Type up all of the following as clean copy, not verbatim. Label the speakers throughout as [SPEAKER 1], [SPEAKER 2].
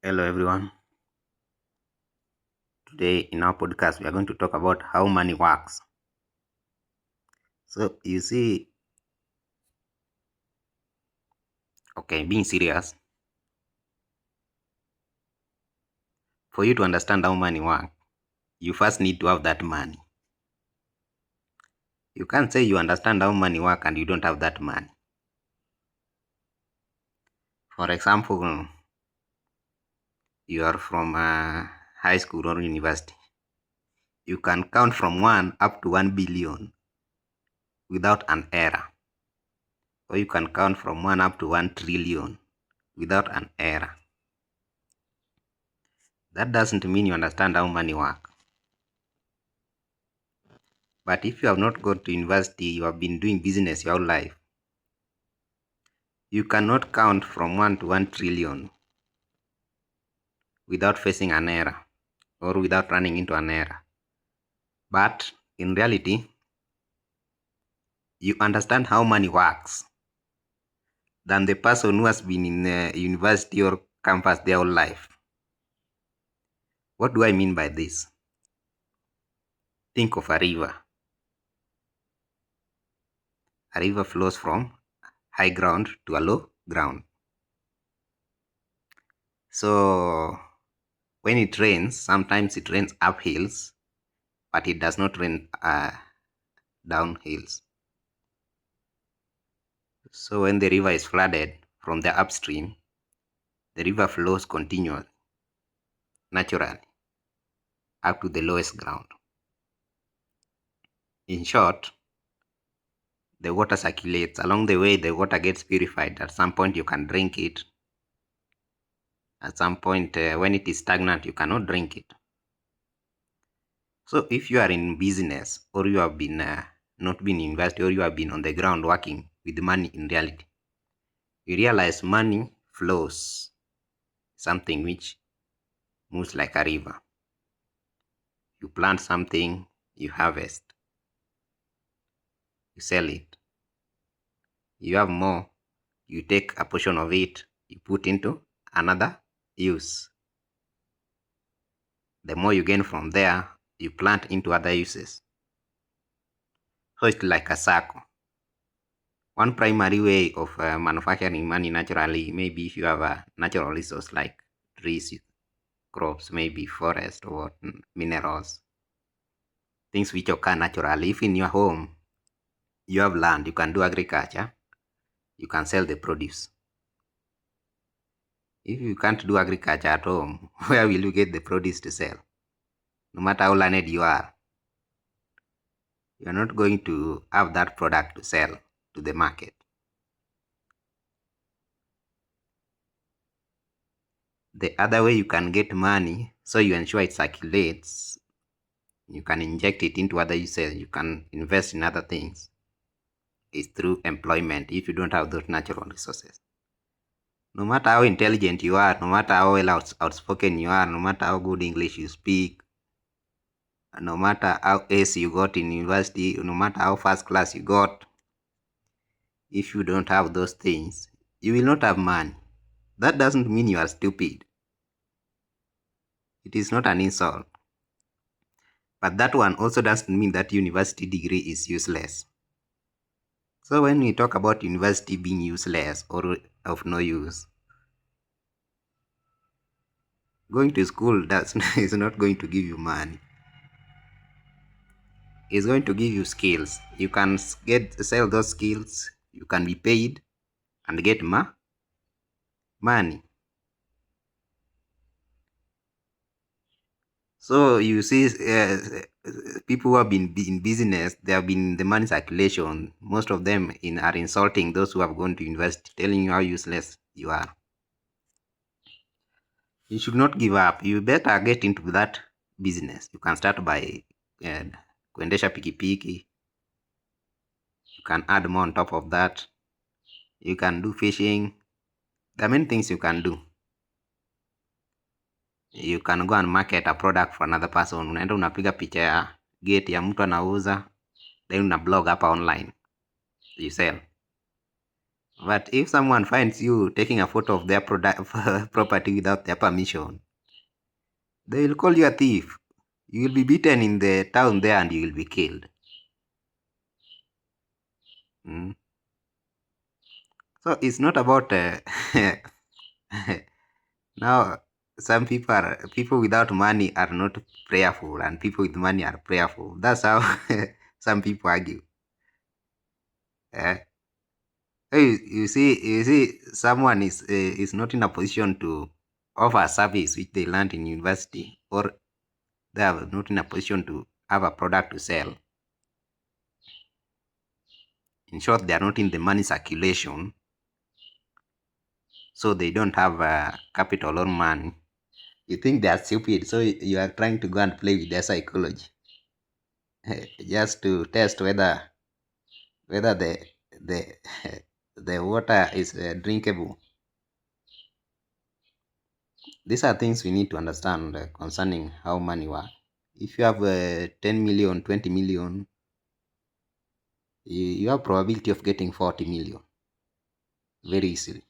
[SPEAKER 1] Hello, everyone. Today, in our podcast, we are going to talk about how money works. So, you see, okay, being serious, for you to understand how money works, you first need to have that money. You can't say you understand how money works and you don't have that money. For example, you are from high school or university. You can count from 1 up to 1 billion without an error. Or you can count from 1 up to 1 trillion without an error. That doesn't mean you understand how money works. But if you have not gone to university, you have been doing business your whole life, you cannot count from 1 to 1 trillion without facing an error or without running into an error. But in reality, you understand how money works than the person who has been in university or campus their whole life. What do I mean by this? Think of a river. A river flows from high ground to a low ground. So when it rains, sometimes it rains up hills, but it does not rain down hills. So when the river is flooded from the upstream, the river flows continually, naturally, up to the lowest ground. In short, the water circulates. Along the way, the water gets purified. At some point, you can drink it. At some point, when it is stagnant, you cannot drink it. So if you are in business, or you have been not been in university, or you have been on the ground working with money in reality, you realize money flows, something which moves like a river. You plant something, you harvest, you sell it. You have more, you take a portion of it, you put into another use. The more you gain from there, you plant into other uses. So it's like a circle. One primary way of manufacturing money naturally, maybe if you have a natural resource like trees, crops, maybe forest or minerals, things which occur naturally. If in your home you have land, you can do agriculture, you can sell the produce. If you can't do agriculture at home, where will you get the produce to sell? No matter how learned you are not going to have that product to sell to the market. The other way you can get money, so you ensure it circulates, you can inject it into other uses, you can invest in other things, is through employment if you don't have those natural resources. No matter how intelligent you are, no matter how well outspoken you are, no matter how good English you speak, no matter how Ace you got in university, no matter how first class you got, if you don't have those things, you will not have money. That doesn't mean you are stupid. It is not an insult. But that one also doesn't mean that university degree is useless. So when we talk about university being useless or of no use, going to school is not going to give you money. It's going to give you skills. You can sell those skills. You can be paid and get money. So you see, people who have been in business, they have been in the money circulation. Most of them are insulting those who have gone to university, telling you how useless you are. You should not give up. You better get into that business. You can start by kuendesha pikipiki. You can add more on top of that. You can do fishing. There are many things you can do. You can go and market a product for another person. Unaenda unapiga picha ya gate ya mtu anauza, then una blog hapa online. You sell. But if someone finds you taking a photo of their product property without their permission, they will call you a thief. You will be beaten in the town there and you will be killed. Mm. So it's not about now. Some people without money are not prayerful, and people with money are prayerful. That's how some people argue. Eh? Hey, you see, someone is not in a position to offer a service which they learned in university, or they are not in a position to have a product to sell. In short, they are not in the money circulation, so they don't have capital or money. You think they are stupid, so you are trying to go and play with their psychology just to test whether the the water is drinkable. These are things we need to understand concerning how money works. If you have 10 million, 20 million, you have probability of getting 40 million very easily.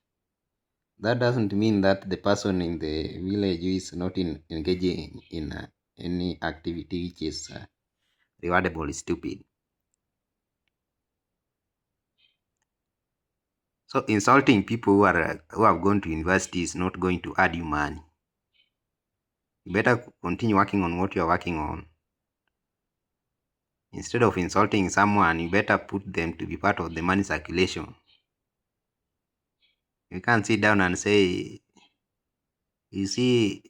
[SPEAKER 1] That doesn't mean that the person in the village who is not engaging in any activity which is rewardable is stupid. So insulting people who have gone to university is not going to add you money. You better continue working on what you are working on. Instead of insulting someone, you better put them to be part of the money circulation. You can't sit down and say, you see,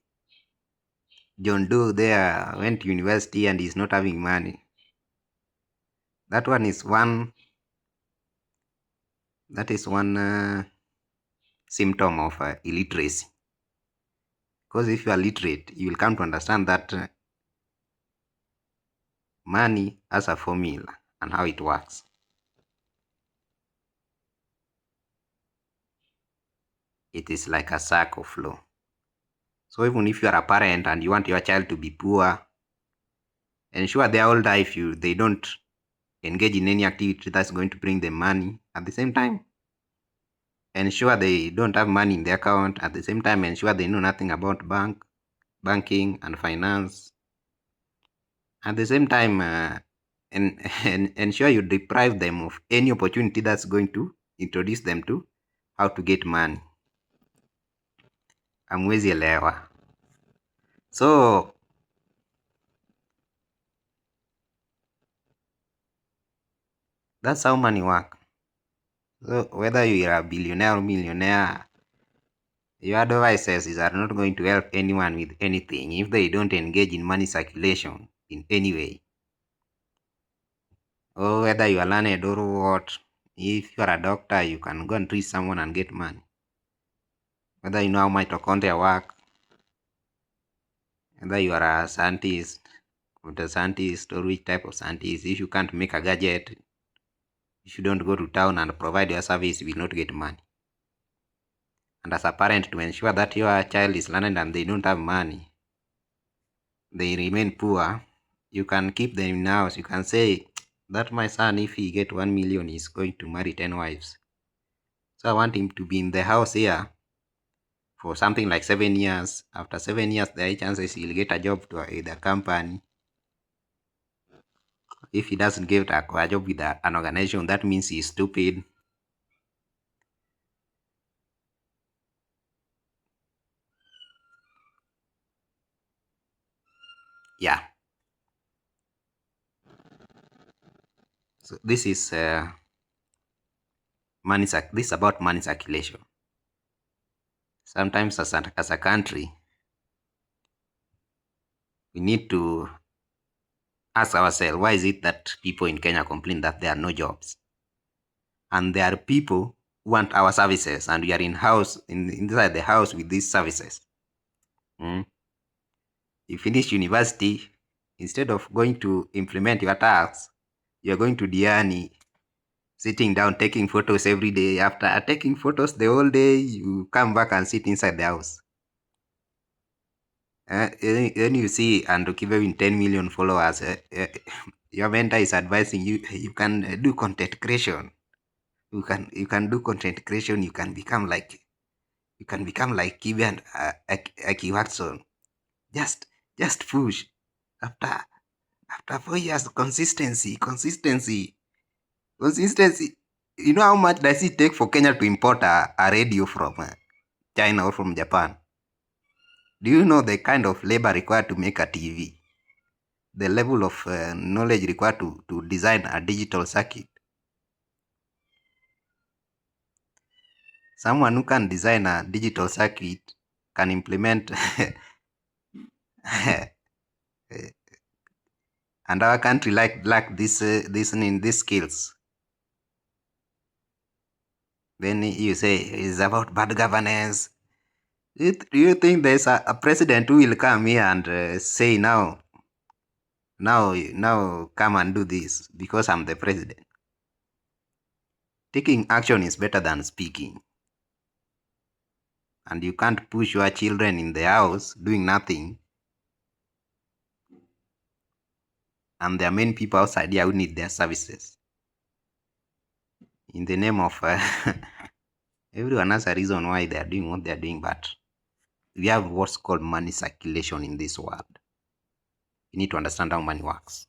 [SPEAKER 1] John Doe there went to university and he's not having money. That one is one. That is one symptom of illiteracy. Because if you are literate, you will come to understand that money has a formula and how it works. It is like a circle flow. So even if you are a parent and you want your child to be poor, ensure their whole life they don't engage in any activity that's going to bring them money. At the same time, ensure they don't have money in their account. At the same time, ensure they know nothing about banking and finance. At the same time, and ensure you deprive them of any opportunity that's going to introduce them to how to get money. Amwezi elewa. So that's how money work. So whether you are a billionaire or millionaire, your advices are not going to help anyone with anything if they don't engage in money circulation in any way. Or whether you are learned or what, if you are a doctor, you can go and treat someone and get money. Whether you know how mitochondria work, whether you are a scientist, computer scientist, or which type of scientist, if you can't make a gadget, if you don't go to town and provide your service, you will not get money. And as a parent, to ensure that your child is learned and they don't have money, they remain poor, you can keep them in house. You can say that my son, if he get 1 million, is going to marry 10 wives. So I want him to be in the house here for something like 7 years. After 7 years, there are chances he'll get a job to the company. If he doesn't get a job with an organization, that means he's stupid. Yeah. So this is money. This is about money circulation. Sometimes, as a country, we need to ask ourselves, why is it that people in Kenya complain that there are no jobs, and there are people who want our services, and we are inside the house with these services. Mm. You finish university, instead of going to implement your tasks, you are going to Diani, sitting down taking photos every day. After taking photos the whole day, you come back and sit inside the house. Then you see Andrew Kibe with 10 million followers. Your mentor is advising you, you can do content creation. You can do content creation. You can become like Kibe and Aki Watson. Just just push. After after 4 years, consistency. You know how much does it take for Kenya to import a radio from China or from Japan? Do you know the kind of labor required to make a TV? The level of knowledge required to design a digital circuit? Someone who can design a digital circuit can implement and our country lack these skills. Then you say it's about bad governance. Do you think there's a president who will come here and say now come and do this because I'm the president? Taking action is better than speaking. And you can't push your children in the house doing nothing, and there are many people outside here who need their services. In the name of everyone has a reason why they are doing what they are doing, but we have what's called money circulation in this world. You need to understand how money works.